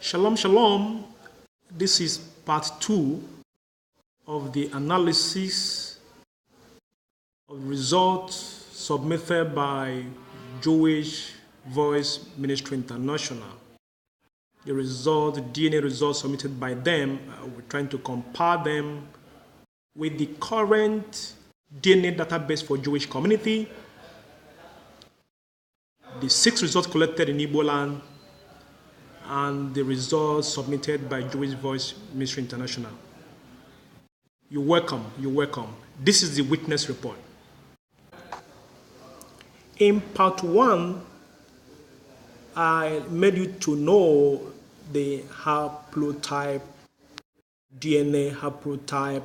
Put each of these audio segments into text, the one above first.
Shalom, shalom. This is part 2 of the analysis of results submitted by Jewish Voice Ministry International. The DNA results submitted by them, we're trying to compare them with the current DNA database for Jewish community, the 6 results collected in Igbo land, and the results submitted by Jewish Voice Ministry International. You're welcome. You're welcome. This is the witness report. In part 1, I made you to know the haplotype, DNA haplotype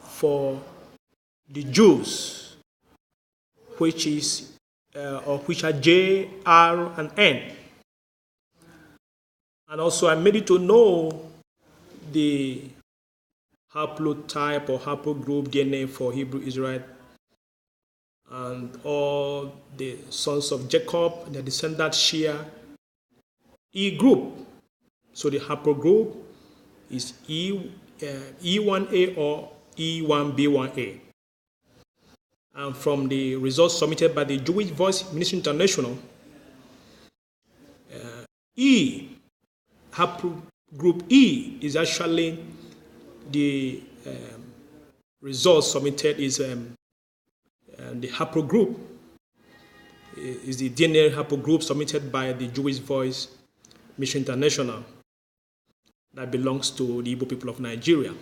for the Jews, which are J, R, and N. And also I made you to know the haplotype or haplogroup DNA for Hebrew Israelite and all the sons of Jacob, their descendants share E group. So the haplogroup is E1A or E1B1A. And from the results submitted by the Jewish Voice Ministry International, haplogroup E is actually the results submitted is the haplogroup is the DNA haplogroup submitted by the Jewish Voice Mission International that belongs to the Igbo people of Nigeria.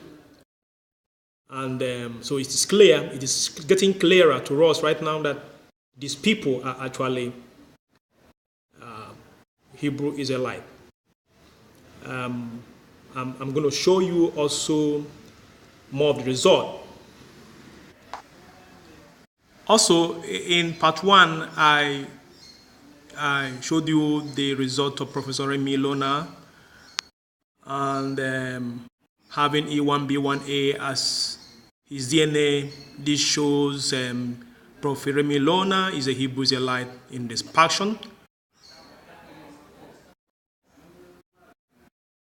And so it is clear, it is getting clearer to us right now that these people are actually Hebrew Israelite. I'm going to show you also more of the result. Also, in part 1, I showed you the result of Professor Remi Lona and having E1B1A as his DNA. This shows Prophet Remi Lona is a Hebrew Israelite in this faction.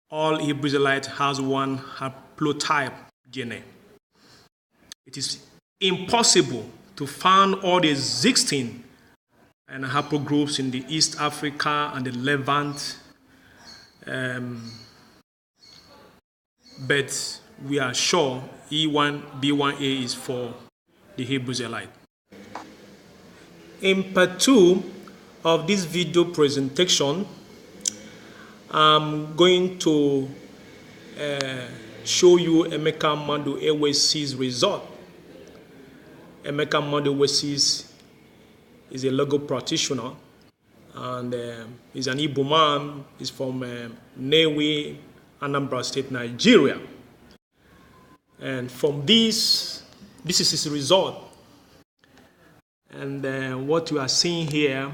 All Hebrew Israelites has one haplotype DNA. It is impossible to find all the existing haplogroups in the East Africa and the Levant, but we are sure E1B1A is for the Hebrew Israelite. In part 2 of this video presentation, I'm going to show you Emeka Madu Ewesi's result. Emeka Madu Ewesi is a logo practitioner, and he's an Igbo man. He's from Newe, Anambra State, Nigeria. And from this is his result. And what you are seeing here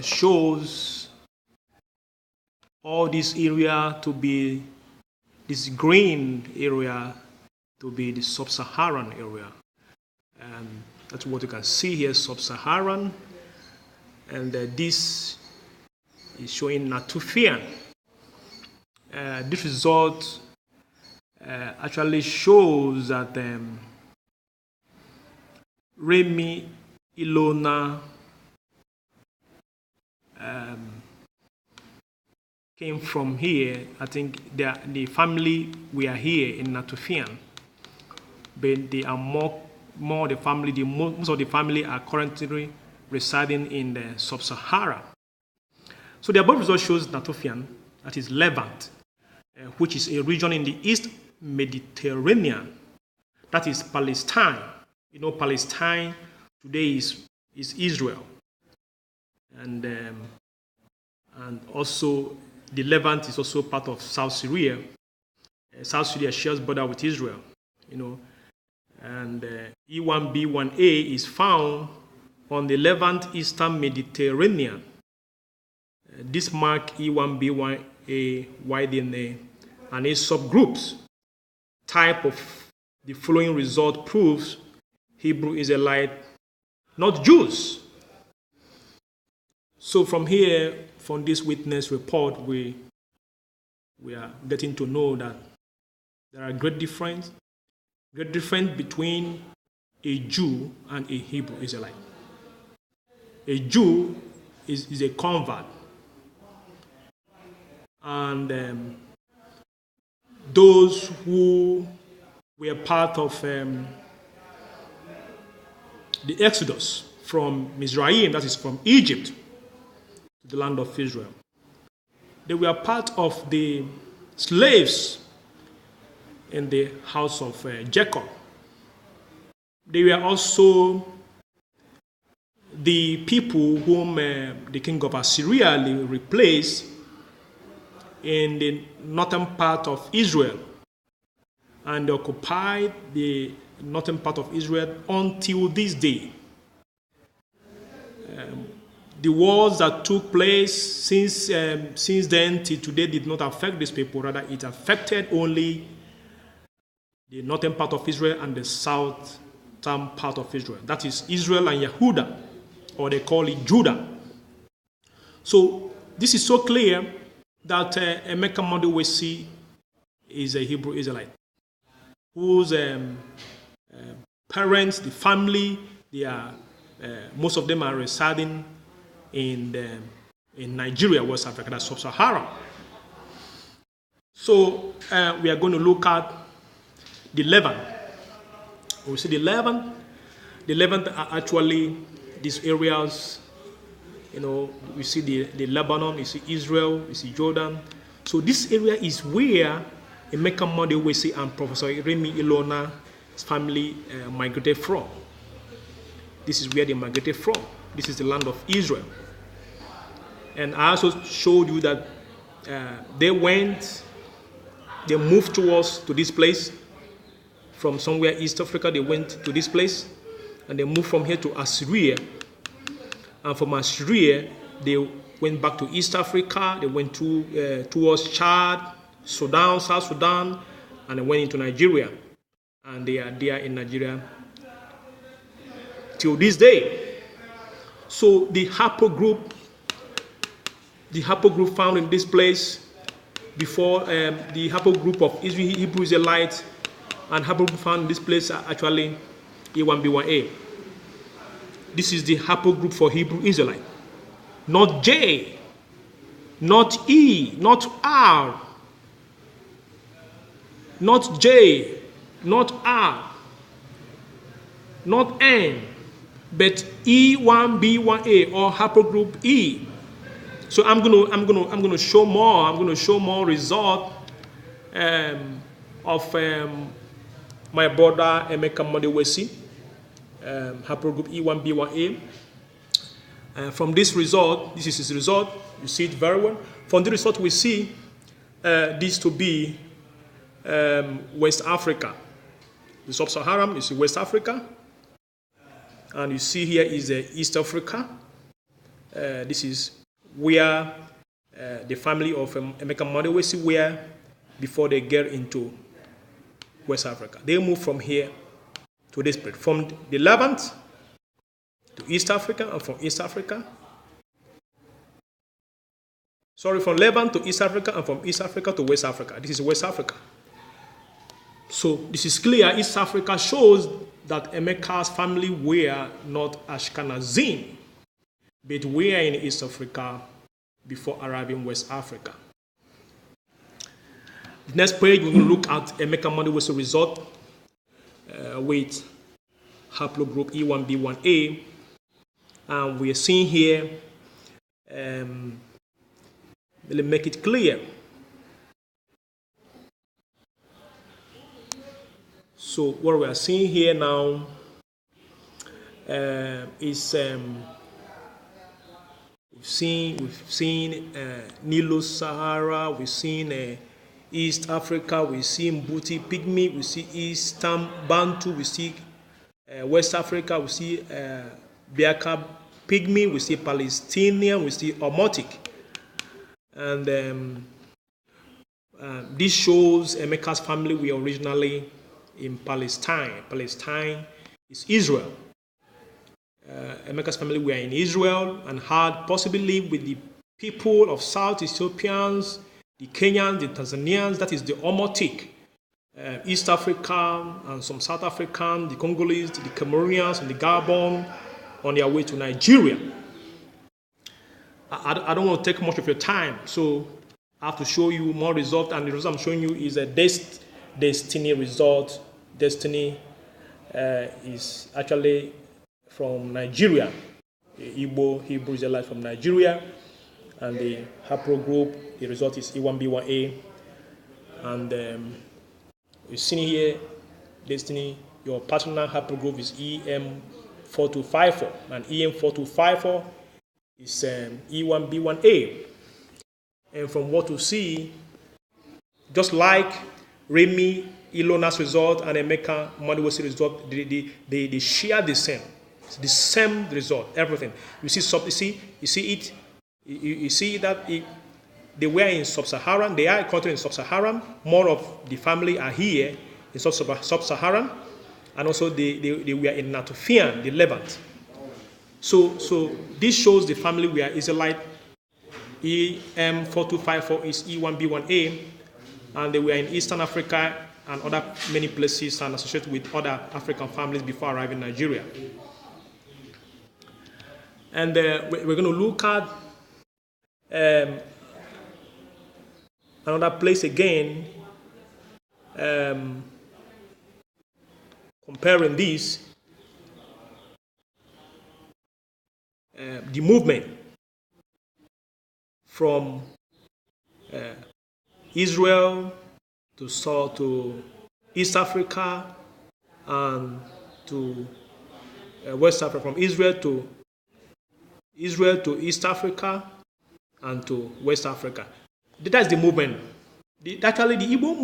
shows all this area to be, this green area to be the sub-Saharan area. And that's what you can see here, sub-Saharan. And this is showing Natufian. This result actually shows that Remi Ilona came from here. I think the family were here in Natufian, but they are more the family. Most of the family are currently residing in the sub-Sahara. So the above result shows Natufian, that is Levant, which is a region in the East Mediterranean. That is Palestine. You know, Palestine today is Israel, and also the Levant is also part of South Syria. South Syria shares border with Israel, you know, and E1B1A is found on the Levant Eastern Mediterranean. This mark E1B1A YDNA and its subgroups. Type of the following result proves Hebrew Israelite, not Jews. So from here, from this witness report, we are getting to know that there are great difference between a Jew and a Hebrew Israelite. A Jew is a convert, and those who were part of the Exodus from Mizraim, that is from Egypt, to the land of Israel. They were part of the slaves in the house of Jacob. They were also the people whom the king of Assyria replaced in the northern part of Israel, and they occupied the northern part of Israel until this day. The wars that took place since then till today did not affect these people. Rather, it affected only the northern part of Israel and the southern part of Israel. That is Israel and Yehuda, or they call it Judah. So this is so clear that Emeka Modewesi is a Hebrew Israelite, whose parents, the family, they are most of them are residing in Nigeria, West Africa, that's Sub-Saharan. So we are going to look at the Levant. We see the Levant. The Levant are actually these areas. We see the Lebanon, you see Israel, you see Jordan. So this area is where Emeka Modewesi and Professor Remi Ilona's family migrated from. This is where they migrated from. This is the land of Israel. And I also showed you that they moved to this place from somewhere East Africa. They went to this place, and they moved from here to Assyria. And from Assyria, they went back to East Africa. They went towards Chad, Sudan, South Sudan, and they went into Nigeria. And they are there in Nigeria till this day. So the haplogroup found in this place before the haplogroup of Hebrew Israelites and haplogroup found in this place are actually A1B1A. This is the haplogroup for Hebrew Israelite. Not J, not E, not R, not J, not R, not N, but E1B1A, or haplogroup E. So I'm gonna show more. I'm gonna show more result of my brother Emeka Modewesi, haplogroup E1B1A. From this result, this is his result. You see it very well. From the result, we see this to be West Africa. The Sub-Saharan, you see West Africa, and you see here is East Africa. This is where the family of Emeka Modewesi were before they get into West Africa. They moved from here to this place, from the Levant to East Africa, and from East Africa. From Levant to East Africa, and from East Africa to West Africa. This is West Africa. So this is clear. East Africa shows that Emeka's family were not Ashkenazim, but were in East Africa before arriving in West Africa. The next page, we're going to look at Emeka Modewesi result with haplogroup E1B1A. And we are seeing here, let me make it clear. So what we are seeing here now is we've seen Nilo-Sahara, we've seen East Africa, we see Mbuti Pygmy, we see Eastern Bantu, we see West Africa, we see Biaka Pygmy, we see Palestinian, we see Omotic. And this shows Emeka's family were originally in Palestine. Palestine is Israel. Emeka's family were in Israel and had possibly lived with the people of South Ethiopians, the Kenyans, the Tanzanians, that is the Omotic, East Africa and some South African, the Congolese, the Cameroonians, and the Gabon on their way to Nigeria. I don't want to take much of your time, so I have to show you more results, and the result I'm showing you is a destiny result. Destiny is actually from Nigeria, Igbo Hebrew Israelites from Nigeria, and the haplogroup, the result is E1B1A, and you see here, destiny, your paternal haplogroup is EM4254, and EM4254 is E1B1A. And from what you see, just like Remy Ilona's result and Emeka Manuwasi result, they share the same result, everything. You see that they were in sub-Saharan, they are currently in sub-Saharan. More of the family are here in sub-Saharan, and also they were in Natufian, the Levant. So this shows the family were Israelite. EM4254 is E1B1A, and they were in Eastern Africa and other many places and associated with other African families before arriving in Nigeria. And we're going to look at another place again, comparing this, the movement from Israel to East Africa and to West Africa, from Israel to East Africa and to West Africa. That's the movement. Actually, the Igbo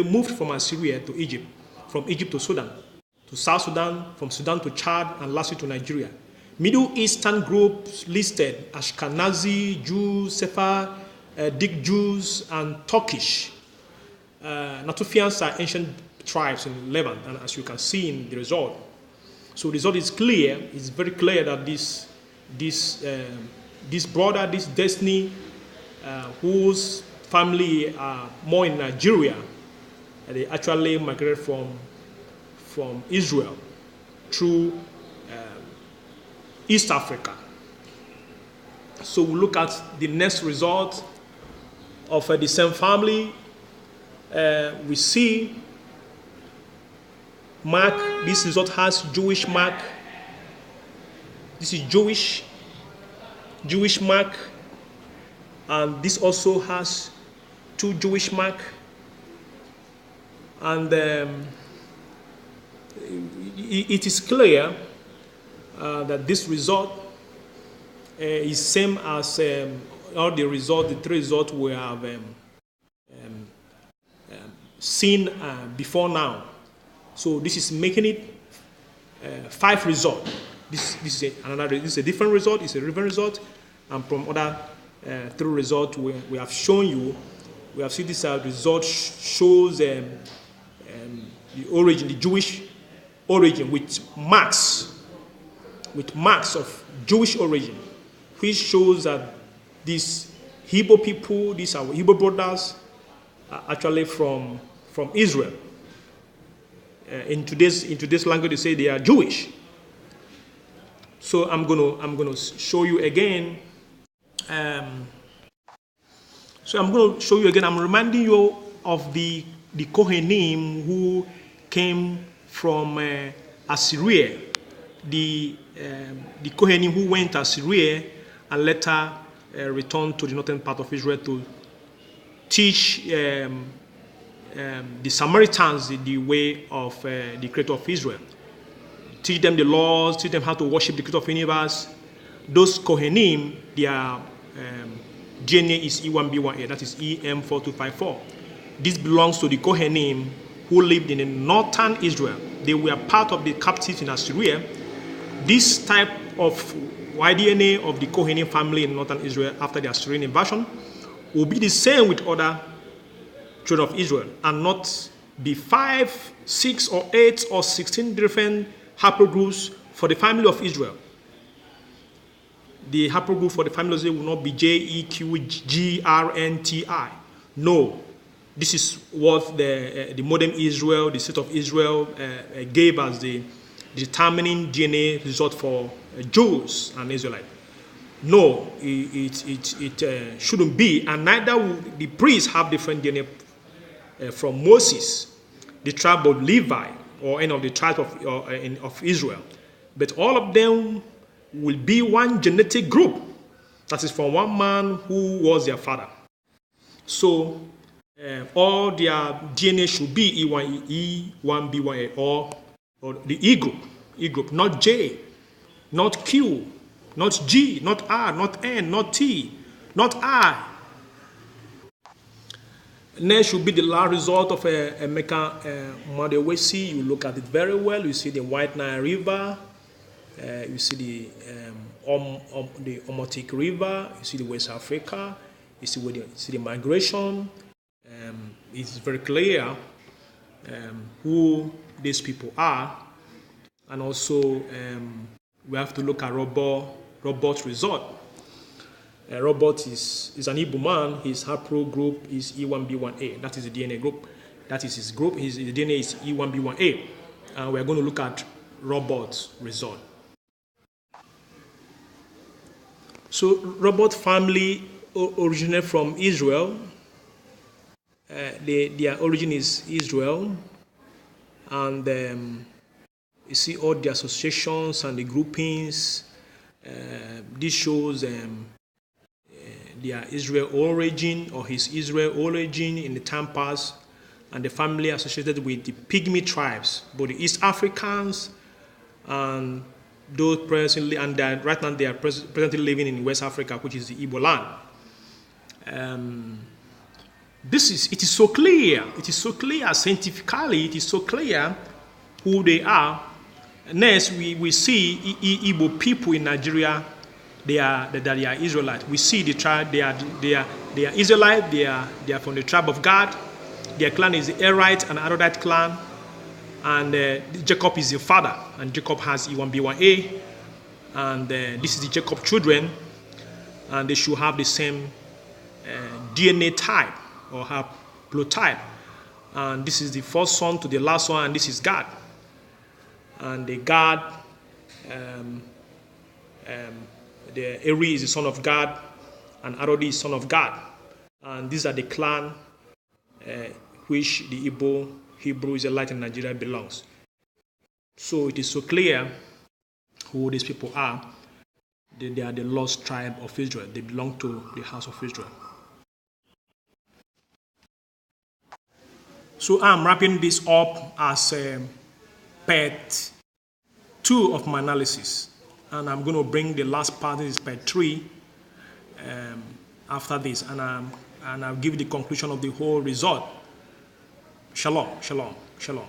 moved from Assyria to Egypt, from Egypt to Sudan, to South Sudan, from Sudan to Chad, and lastly to Nigeria. Middle Eastern groups listed Ashkenazi, Jews, Sephardic Jews, and Turkish. Natufians are ancient tribes in Levant, and as you can see in the result. So the result is clear. It's very clear that this brother, this destiny, whose family are more in Nigeria, they actually migrated from Israel through East Africa. So we look at the next result of the same family. We see mark. This result has Jewish mark. This is Jewish mark, and this also has two Jewish mark. And it is clear that this result is same as all the results, the three results we have seen before now. So this is making it 5 results. This is a different result. It's a different result, and from other 3 results we have shown you, we have seen this result shows the origin, the Jewish origin, with marks of Jewish origin, which shows that these Hebrew people, these our Hebrew brothers, are actually from Israel. In today's language, they say they are Jewish. So I'm gonna show you again. I'm reminding you of the Kohanim who came from Assyria. The Kohanim who went to Assyria and later returned to the northern part of Israel to teach the Samaritans the way of the Creator of Israel. Teach them the laws, teach them how to worship the Creator of the universe. Those Kohanim, their DNA is E1B1A, that is EM4254. This belongs to the Kohanim who lived in northern Israel. They were part of the captives in Assyria. This type of Y-DNA of the Kohanim family in northern Israel after the Assyrian invasion will be the same with other children of Israel, and not be 5, 6, or 8, or 16 different haplogroups for the family of Israel. The haplogroup for the family will not be JEQGRNTI. No, this is what the modern Israel, the state of Israel, gave as the determining DNA result for Jews and Israelites. No, it shouldn't be, and neither will the priests have different DNA from Moses, the tribe of Levi, or any of the tribes of Israel. But all of them will be one genetic group, that is from one man who was their father. So all their DNA should be E1E, E1B1A, or the E group, not J, not Q, not G, not R, not N, not T, not I. Next should be the last result of a Mecca Madewesi. You look at it very well. You see the White Nile River. You see the Omotic River. You see the West Africa. You see the migration. It's very clear who these people are, and also we have to look at Robot's result. Robot is an Igbo man. His haplogroup is E1B1A. That is the DNA group. That is his group. His DNA is E1B1A. And we're going to look at Robot's result. So Robot family originated from Israel. Their origin is Israel. And you see all the associations and the groupings. This shows their Israel origin, or his Israel origin in the time past, and the family associated with the Pygmy tribes, both the East Africans and those presently, and right now they are presently living in West Africa, which is the Igbo land. It is so clear. It is so clear scientifically. It is so clear who they are. Next, we see Igbo people in Nigeria. They are Israelites. We see the tribe. They are Israelites. They are from the tribe of Gad. Their clan is the Erite and Arodite clan, and Jacob is the father, and Jacob has E1B1A, and this is the Jacob children, and they should have the same DNA type or haplotype. And this is the first son to the last one, and this is Gad. And the Gad, the Eri is the son of Gad, and Arodi is son of Gad. And these are the clan which the Hebrew Israelite in Nigeria belongs. So it is so clear who these people are. They are the lost tribe of Israel. They belong to the house of Israel. So I'm wrapping this up as part 2 of my analysis. And I'm going to bring the last part, this is part 3, after this. And I'll give the conclusion of the whole result. Shalom, shalom, shalom.